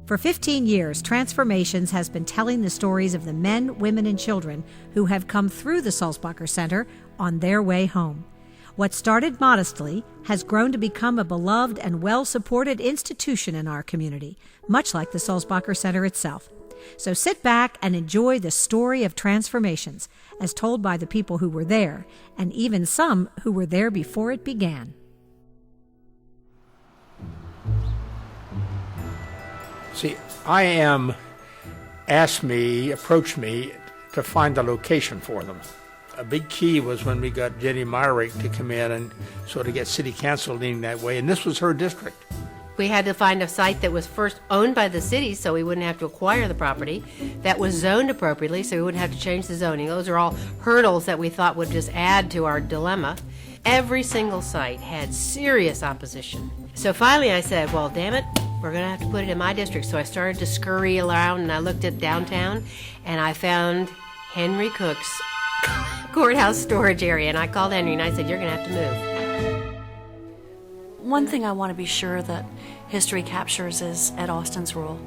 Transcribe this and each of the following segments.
For 15 years, Transformations has been telling the stories of the men, women, and children who have come through the Sulzbacher Center on their way home. What started modestly has grown to become a beloved and well-supported institution in our community, much like the Sulzbacher Center itself. So sit back and enjoy the story of Transformations, as told by the people who were there, and even some who were there before it began. See, approached me to find a location for them. A big key was when we got Jenny Myrick to come in and sort of get city council leaning that way, and this was her district. We had to find a site that was first owned by the city so we wouldn't have to acquire the property, that was zoned appropriately so we wouldn't have to change the zoning. Those are all hurdles that we thought would just add to our dilemma. Every single site had serious opposition. So finally I said, well, damn it, we're going to have to put it in my district. So I started to scurry around and I looked at downtown and I found Henry Cook's courthouse storage area. And I called Henry and I said, you're going to have to move. One thing I want to be sure that history captures is Ed Austin's role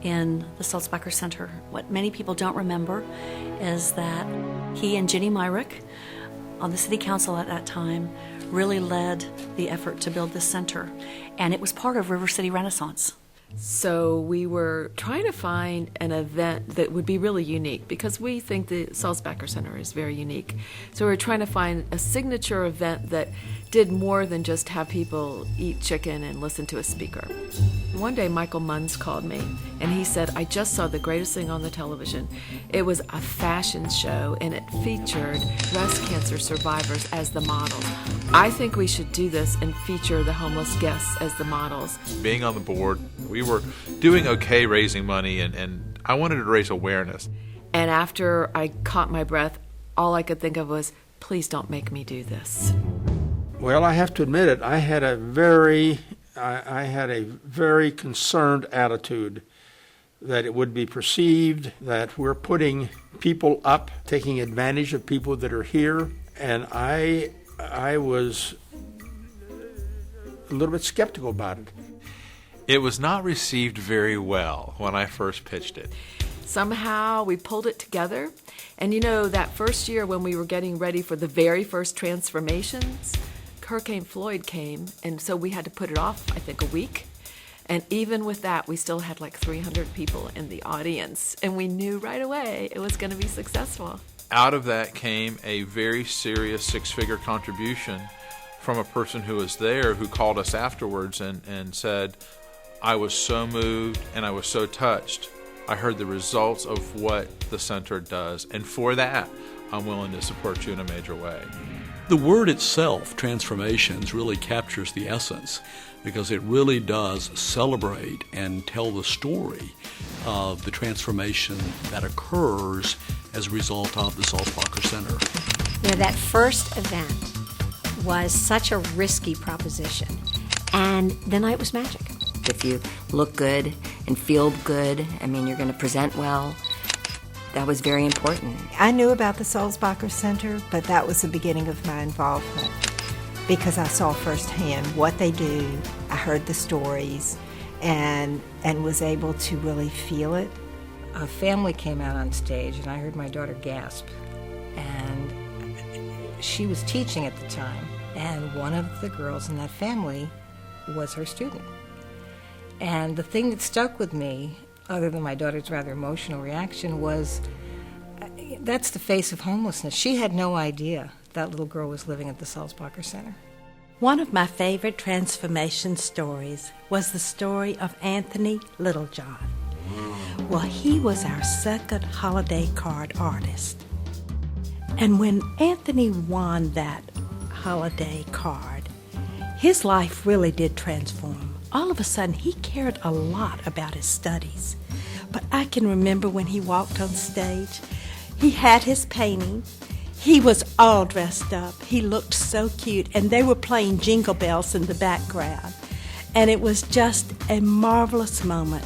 in the Sulzbacher Center. What many people don't remember is that he and Jenny Myrick on the city council at that time really led the effort to build this center, and it was part of River City Renaissance. So we were trying to find an event that would be really unique because we think the Sulzbacher Center is very unique. So we were trying to find a signature event that did more than just have people eat chicken and listen to a speaker. One day Michael Munns called me and he said, I just saw the greatest thing on the television. It was a fashion show and it featured breast cancer survivors as the models. I think we should do this and feature the homeless guests as the models. Being on the board, we were doing okay raising money and I wanted to raise awareness. And after I caught my breath, all I could think of was, please don't make me do this. Well, I have to admit it, I had a very concerned attitude that it would be perceived that we're putting people up, taking advantage of people that are here, and I was a little bit skeptical about it. It was not received very well when I first pitched it. Somehow we pulled it together, and you know, that first year when we were getting ready for the very first Transformations, Hurricane Floyd came, and so we had to put it off, I think, a week. And even with that, we still had like 300 people in the audience, and we knew right away it was going to be successful. Out of that came a very serious six-figure contribution from a person who was there who called us afterwards and said, I was so moved and I was so touched. I heard the results of what the center does, and for that, I'm willing to support you in a major way. The word itself, Transformations, really captures the essence because it really does celebrate and tell the story of the transformation that occurs as a result of the Sulzbacher Center. You know, that first event was such a risky proposition, and the night was magic. If you look good and feel good, I mean, you're going to present well. That was very important. I knew about the Sulzbacher Center, but that was the beginning of my involvement because I saw firsthand what they do. I heard the stories and was able to really feel it. A family came out on stage, and I heard my daughter gasp. And she was teaching at the time, and one of the girls in that family was her student. And the thing that stuck with me, other than my daughter's rather emotional reaction, was that's the face of homelessness. She had no idea that little girl was living at the Sulzbacher Center. One of my favorite transformation stories was the story of Anthony Littlejohn. Well, he was our second holiday card artist. And when Anthony won that holiday card, his life really did transform. All of a sudden, he cared a lot about his studies. But I can remember when he walked on stage, he had his painting. He was all dressed up. He looked so cute, and they were playing Jingle Bells in the background. And it was just a marvelous moment.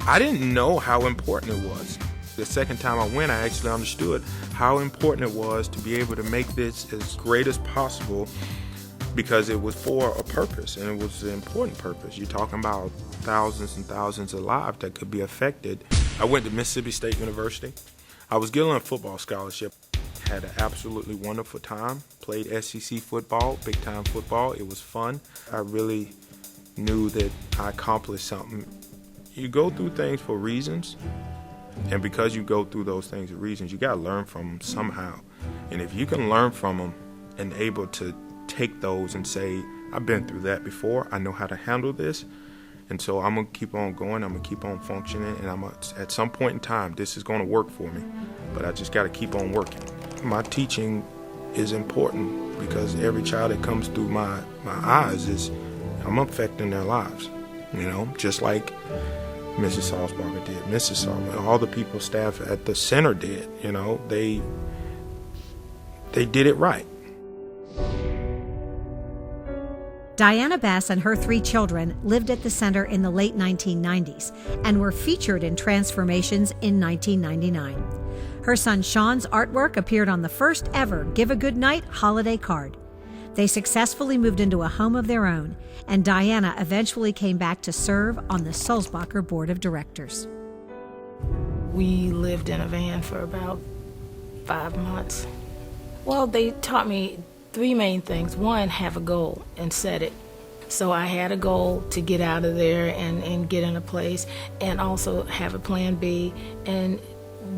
I didn't know how important it was. The second time I went, I actually understood how important it was to be able to make this as great as possible because it was for a purpose, and it was an important purpose. You're talking about thousands and thousands of lives that could be affected. I went to Mississippi State University. I was given a football scholarship. Had an absolutely wonderful time. Played SEC football, big-time football. It was fun. I really knew that I accomplished something. You go through things for reasons, and because you go through those things for reasons, you got to learn from them somehow. And if you can learn from them and able to take those and say, I've been through that before, I know how to handle this, and so I'm going to keep on going, I'm going to keep on functioning, and at some point in time, this is going to work for me, but I just got to keep on working. My teaching is important because every child that comes through my eyes I'm affecting their lives, just like Mrs. Sulzbacher did, Mrs. Sulzbacher, all the people, staff at the center did, they did it right. Diana Bass and her 3 children lived at the center in the late 1990s and were featured in Transformations in 1999. Her son Sean's artwork appeared on the first ever Give a Good Night holiday card. They successfully moved into a home of their own, and Diana eventually came back to serve on the Sulzbacher Board of Directors. We lived in a van for about 5 months. Well, they taught me 3 main things. 1, have a goal and set it. So I had a goal to get out of there and get in a place, and also have a plan B, and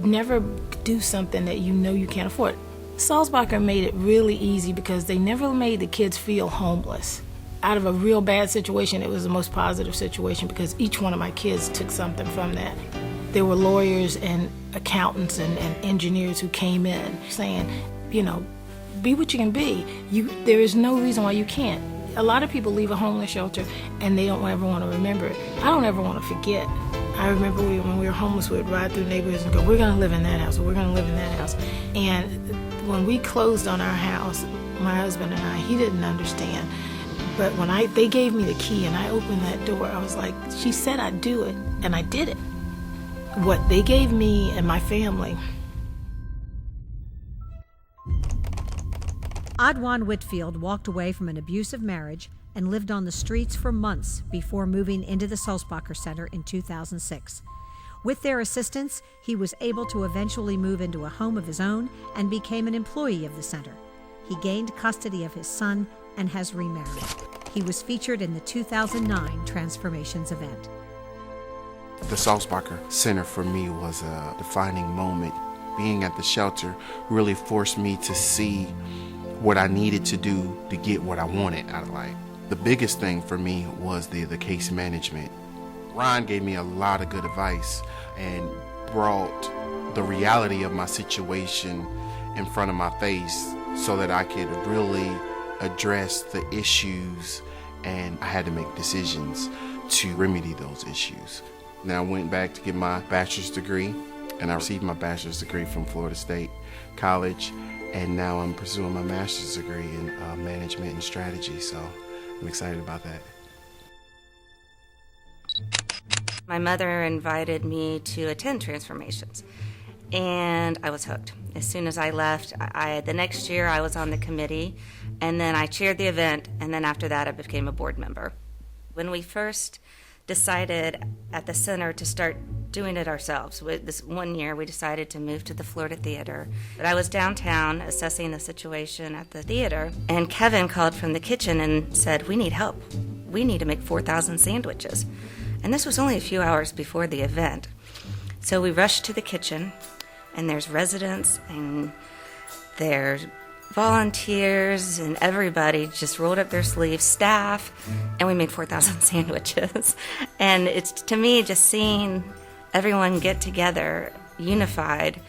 never do something that you can't afford. Sulzbacher made it really easy because they never made the kids feel homeless. Out of a real bad situation, it was the most positive situation because each one of my kids took something from that. There were lawyers and accountants and engineers who came in saying, be what you can be. There is no reason why you can't. A lot of people leave a homeless shelter and they don't ever want to remember it. I don't ever want to forget. I remember when we were homeless, we would ride through neighborhoods and go, we're going to live in that house, or we're going to live in that house. And when we closed on our house, my husband and I, he didn't understand. But when they gave me the key and I opened that door, I was like, she said I'd do it, and I did it. What they gave me and my family. Adwan Whitfield walked away from an abusive marriage and lived on the streets for months before moving into the Sulzbacher Center in 2006. With their assistance, he was able to eventually move into a home of his own and became an employee of the center. He gained custody of his son and has remarried. He was featured in the 2009 Transformations event. The Sulzbacher Center for me was a defining moment. Being at the shelter really forced me to see what I needed to do to get what I wanted out of life. The biggest thing for me was the case management. Ron gave me a lot of good advice and brought the reality of my situation in front of my face so that I could really address the issues, and I had to make decisions to remedy those issues. Now I went back to get my bachelor's degree, and I received my bachelor's degree from Florida State College, and now I'm pursuing my master's degree in management and strategy, so I'm excited about that. My mother invited me to attend Transformations, and I was hooked. As soon as I left, the next year I was on the committee, and then I chaired the event, and then after that I became a board member. When we first decided at the center to start doing it ourselves, this one year we decided to move to the Florida Theater. But I was downtown assessing the situation at the theater, and Kevin called from the kitchen and said, we need help. We need to make 4,000 sandwiches. And this was only a few hours before the event. So we rushed to the kitchen, and there's residents and there's volunteers, and everybody just rolled up their sleeves, staff, and we made 4,000 sandwiches. And it's, to me, just seeing everyone get together, unified,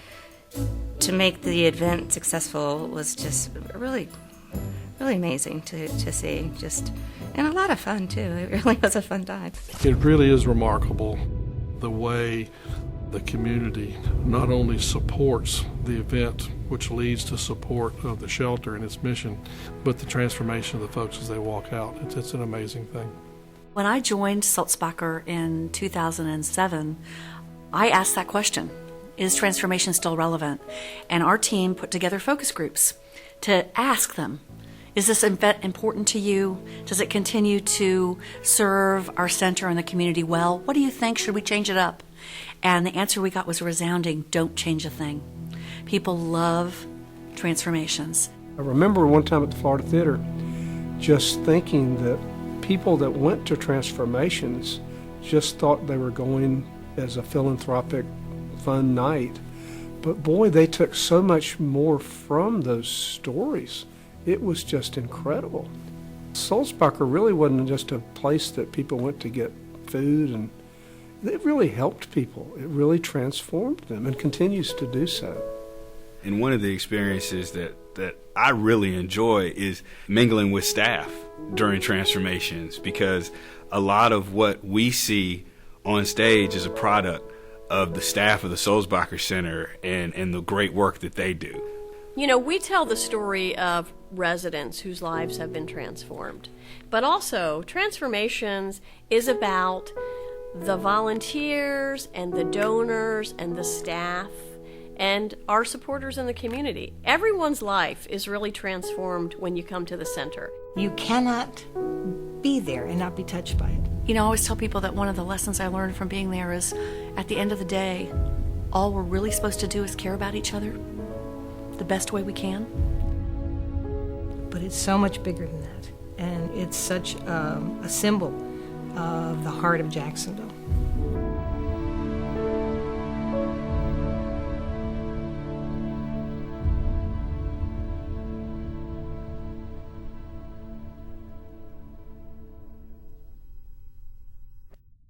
to make the event successful was just really, really amazing to see. And a lot of fun, too. It really was a fun time. It really is remarkable the way the community not only supports the event, which leads to support of the shelter and its mission, but the transformation of the folks as they walk out. It's an amazing thing. When I joined Sulzbacher in 2007, I asked that question, is transformation still relevant? And our team put together focus groups to ask them, Is this event important to you? Does it continue to serve our center and the community well? What do you think? Should we change it up? And the answer we got was resounding, don't change a thing. People love transformations. I remember one time at the Florida Theater just thinking that people that went to transformations just thought they were going as a philanthropic, fun night. But boy, they took so much more from those stories. It was just incredible. Sulzbacher really wasn't just a place that people went to get food, and it really helped people. It really transformed them and continues to do so. And one of the experiences that I really enjoy is mingling with staff during transformations, because a lot of what we see on stage is a product of the staff of the Sulzbacher Center and the great work that they do. You know, we tell the story of residents whose lives have been transformed, but also transformations is about the volunteers and the donors and the staff and our supporters in the community. Everyone's life is really transformed when you come to the center. You cannot be there and not be touched by it. You know, I always tell people that one of the lessons I learned from being there is, at the end of the day, all we're really supposed to do is care about each other the best way we can. But it's so much bigger than that. And it's such a symbol of the heart of Jacksonville.